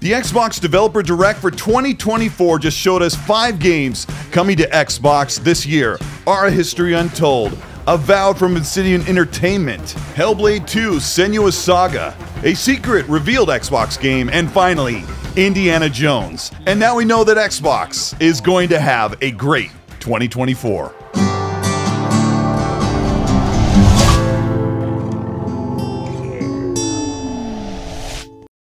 The Xbox Developer Direct for 2024 just showed us 5 games coming to Xbox this year. Our history untold. Avowed from Obsidian Entertainment, Hellblade 2 Senua Saga, a secret revealed Xbox game, and finally, Indiana Jones. And now we know that Xbox is going to have a great 2024.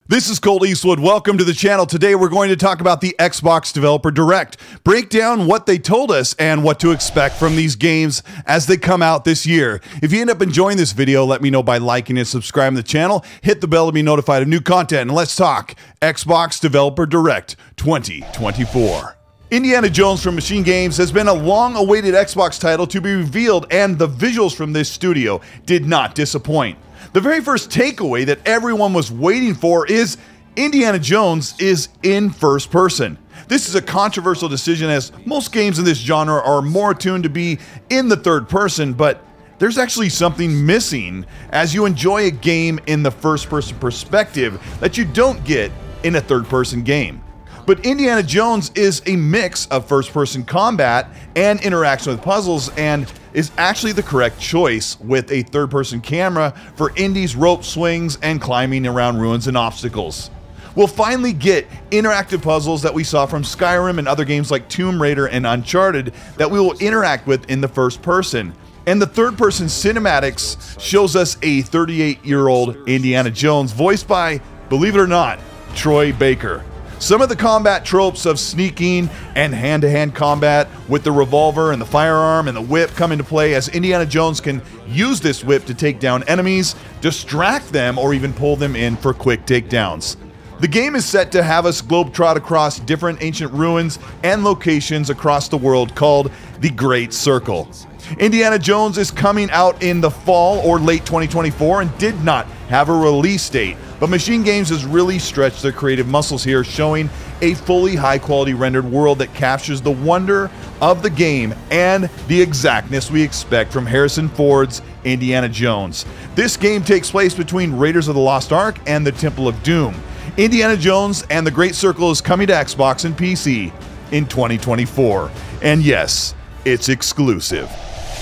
This is Colteastwood. Welcome to the channel. Today we're going to talk about the Xbox Developer Direct, break down what they told us and what to expect from these games as they come out this year. If you end up enjoying this video, let me know by liking and subscribing to the channel. Hit the bell to be notified of new content, and let's talk Xbox Developer Direct 2024. Indiana Jones from Machine Games has been a long-awaited Xbox title to be revealed, and the visuals from this studio did not disappoint. The very first takeaway that everyone was waiting for is Indiana Jones is in first person. This is a controversial decision, as most games in this genre are more attuned to be in the third person, but there's actually something missing as you enjoy a game in the first person perspective that you don't get in a third person game. But Indiana Jones is a mix of first-person combat and interaction with puzzles, and is actually the correct choice with a third-person camera for Indy's rope swings and climbing around ruins and obstacles. We'll finally get interactive puzzles that we saw from Skyrim and other games like Tomb Raider and Uncharted that we will interact with in the first person. And the third-person cinematics shows us a 38-year-old Indiana Jones voiced by, believe it or not, Troy Baker. Some of the combat tropes of sneaking and hand-to-hand combat with the revolver and the firearm and the whip come into play, as Indiana Jones can use this whip to take down enemies, distract them, or even pull them in for quick takedowns. The game is set to have us globetrot across different ancient ruins and locations across the world called the Great Circle. Indiana Jones is coming out in the fall or late 2024 and did not have a release date, but Machine Games has really stretched their creative muscles here, showing a fully high-quality rendered world that captures the wonder of the game and the exactness we expect from Harrison Ford's Indiana Jones. This game takes place between Raiders of the Lost Ark and the Temple of Doom. Indiana Jones and the Great Circle is coming to Xbox and PC in 2024. And yes, it's exclusive.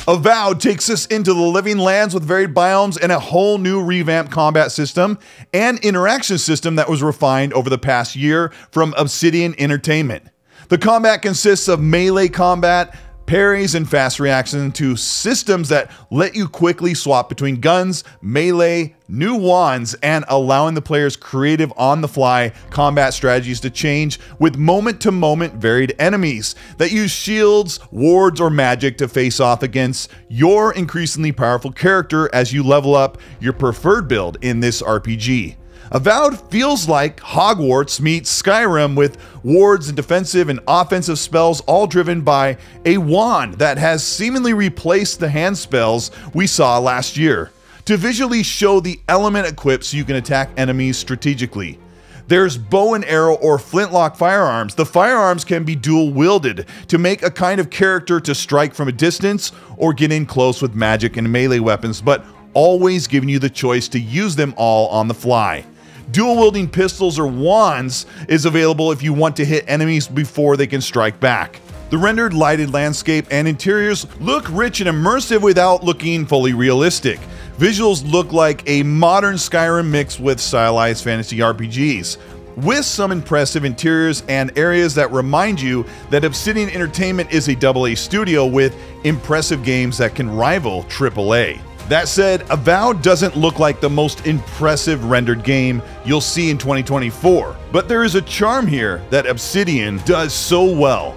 Avowed takes us into the living lands with varied biomes and a whole new revamped combat system and interaction system that was refined over the past year from Obsidian Entertainment. The combat consists of melee combat, parries, and fast reaction to systems that let you quickly swap between guns, melee, new wands, and allowing the player's creative on-the-fly combat strategies to change with moment-to-moment varied enemies that use shields, wards, or magic to face off against your increasingly powerful character as you level up your preferred build in this RPG. Avowed feels like Hogwarts meets Skyrim, with wards and defensive and offensive spells all driven by a wand that has seemingly replaced the hand spells we saw last year to visually show the element equipped so you can attack enemies strategically. There's bow and arrow or flintlock firearms. The firearms can be dual wielded to make a kind of character to strike from a distance or get in close with magic and melee weapons, but always giving you the choice to use them all on the fly. Dual-wielding pistols or wands is available if you want to hit enemies before they can strike back. The rendered lighted landscape and interiors look rich and immersive without looking fully realistic. Visuals look like a modern Skyrim mixed with stylized fantasy RPGs, with some impressive interiors and areas that remind you that Obsidian Entertainment is a AA studio with impressive games that can rival AAA. That said, Avowed doesn't look like the most impressive rendered game you'll see in 2024, but there is a charm here that Obsidian does so well.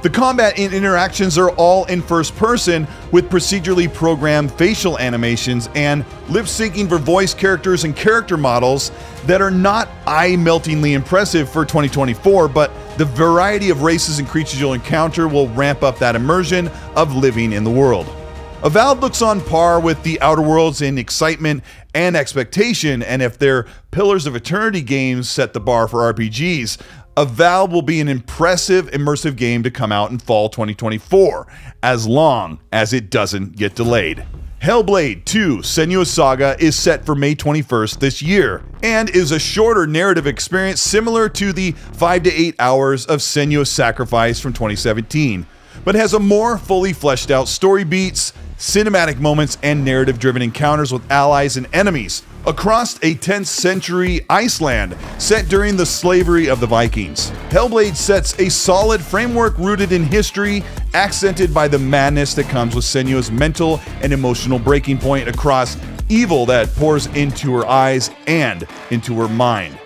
The combat and interactions are all in first person, with procedurally programmed facial animations and lip syncing for voice characters and character models that are not eye-meltingly impressive for 2024, but the variety of races and creatures you'll encounter will ramp up that immersion of living in the world. Avowed looks on par with the Outer Worlds in excitement and expectation, and if their Pillars of Eternity games set the bar for RPGs, Avowed will be an impressive, immersive game to come out in fall 2024, as long as it doesn't get delayed. Hellblade 2 Senua Saga is set for May 21st this year, and is a shorter narrative experience similar to the 5 to 8 hours of Senua's Sacrifice from 2017, but has a more fully fleshed out story beats, cinematic moments, and narrative-driven encounters with allies and enemies across a 10th century Iceland set during the slavery of the Vikings. Hellblade sets a solid framework rooted in history, accented by the madness that comes with Senua's mental and emotional breaking point across evil that pours into her eyes and into her mind.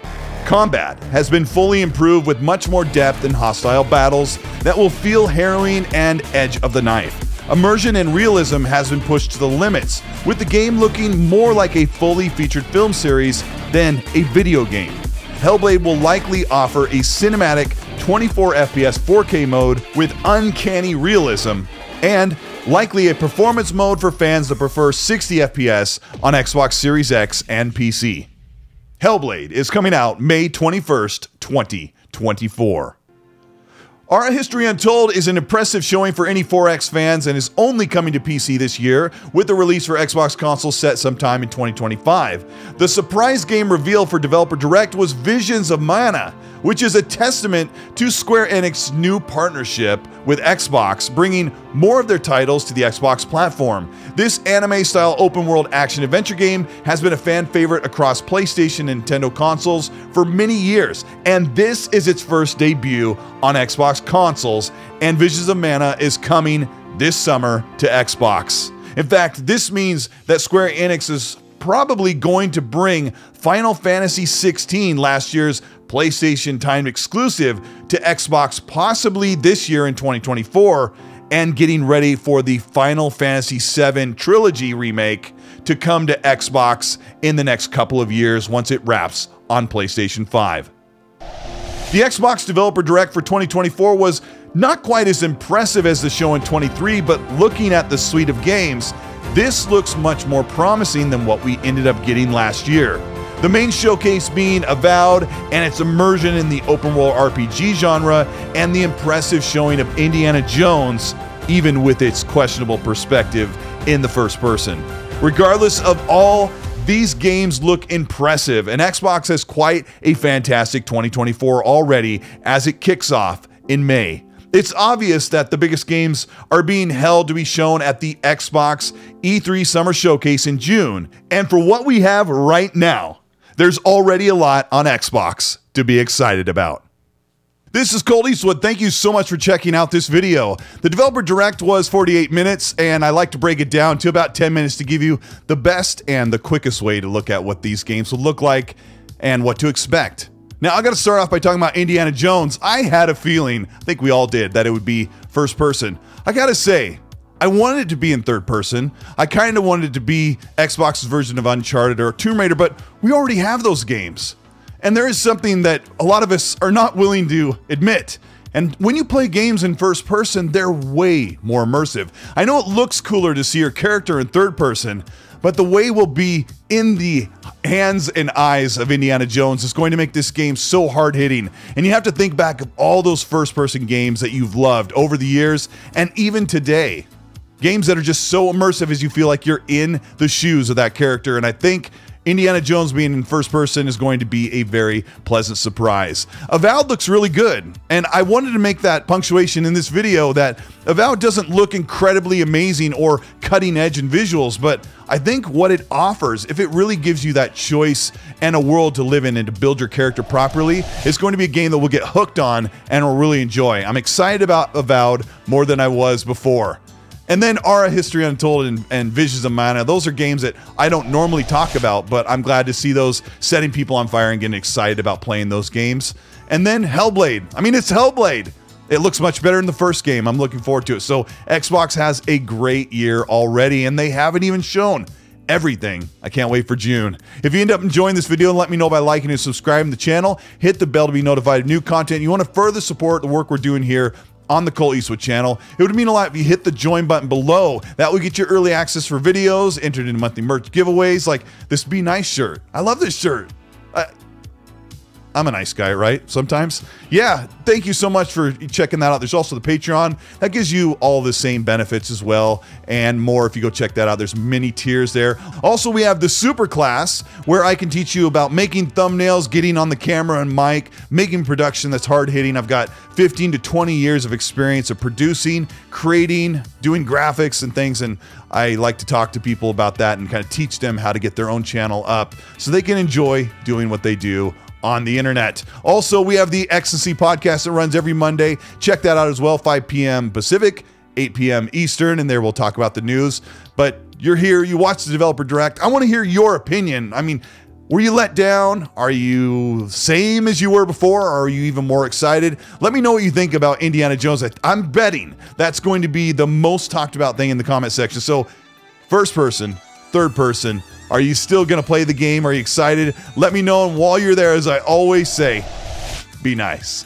Combat has been fully improved with much more depth and hostile battles that will feel harrowing and edge of the knife. Immersion and realism has been pushed to the limits, with the game looking more like a fully featured film series than a video game. Hellblade will likely offer a cinematic 24 FPS 4K mode with uncanny realism, and likely a performance mode for fans that prefer 60 FPS on Xbox Series X and PC. Hellblade is coming out May 21st, 2024. Our History Untold is an impressive showing for any 4X fans and is only coming to PC this year, with the release for Xbox consoles set sometime in 2025. The surprise game reveal for Developer Direct was Visions of Mana, which is a testament to Square Enix's new partnership with Xbox, bringing more of their titles to the Xbox platform. This anime-style open-world action-adventure game has been a fan favorite across PlayStation and Nintendo consoles for many years, and this is its first debut on Xbox consoles, and Visions of Mana is coming this summer to Xbox. In fact, this means that Square Enix is probably going to bring Final Fantasy XVI, last year's PlayStation timed exclusive, to Xbox possibly this year in 2024, and getting ready for the Final Fantasy VII Trilogy remake to come to Xbox in the next couple of years once it wraps on PlayStation 5. The Xbox Developer Direct for 2024 was not quite as impressive as the show in 23, but looking at the suite of games, this looks much more promising than what we ended up getting last year. The main showcase being Avowed and its immersion in the open-world RPG genre, and the impressive showing of Indiana Jones, even with its questionable perspective in the first person. Regardless of all, these games look impressive, and Xbox has quite a fantastic 2024 already as it kicks off in May. It's obvious that the biggest games are being held to be shown at the Xbox E3 Summer Showcase in June, and for what we have right now, there's already a lot on Xbox to be excited about. This is Colteastwood. Thank you so much for checking out this video. The Developer Direct was 48 minutes, and I like to break it down to about 10 minutes to give you the best and the quickest way to look at what these games will look like and what to expect. Now, I got to start off by talking about Indiana Jones. I had a feeling, I think we all did, that it would be first person. I got to say, I wanted it to be in third person. I kind of wanted it to be Xbox's version of Uncharted or Tomb Raider, but we already have those games. And there is something that a lot of us are not willing to admit. And when you play games in first person, they're way more immersive. I know it looks cooler to see your character in third person, but the way we'll be in the hands and eyes of Indiana Jones is going to make this game so hard-hitting. And you have to think back of all those first-person games that you've loved over the years and even today. Games that are just so immersive as you feel like you're in the shoes of that character. And I think Indiana Jones being in first person is going to be a very pleasant surprise. Avowed looks really good, and I wanted to make that punctuation in this video that Avowed doesn't look incredibly amazing or cutting edge in visuals, but I think what it offers, if it really gives you that choice and a world to live in and to build your character properly, it's going to be a game that we'll get hooked on and will really enjoy. I'm excited about Avowed more than I was before. And then Our History Untold and Visions of Mana, those are games that I don't normally talk about, but I'm glad to see those setting people on fire and getting excited about playing those games. And then Hellblade. I mean, it's Hellblade. It looks much better than the first game. I'm looking forward to it. So Xbox has a great year already, and they haven't even shown everything. I can't wait for June. If you end up enjoying this video, let me know by liking and subscribing to the channel. Hit the bell to be notified of new content. You want to further support the work we're doing here on the Colteastwood channel. It would mean a lot if you hit the join button below. That would get you early access for videos, entered into monthly merch giveaways like this Be Nice shirt. I love this shirt. I I'm a nice guy, right? Sometimes. Yeah, thank you so much for checking that out. There's also the Patreon. That gives you all the same benefits as well and more if you go check that out. There's many tiers there. Also, we have the Super Class where I can teach you about making thumbnails, getting on the camera and mic, making production that's hard-hitting. I've got 15 to 20 years of experience of producing, creating, doing graphics and things, and I like to talk to people about that and kind of teach them how to get their own channel up so they can enjoy doing what they do on the internet. Also, we have the Ecstasy podcast that runs every Monday. Check that out as well, 5 p.m. Pacific, 8 p.m. Eastern, and there we'll talk about the news. But you're here, you watch the Developer Direct. I want to hear your opinion. I mean, were you let down? Are you same as you were before? Or are you even more excited? Let me know what you think about Indiana Jones. I'm betting that's going to be the most talked about thing in the comment section. So first person, third person, are you still going to play the game? Are you excited? Let me know. And while you're there, as I always say, be nice.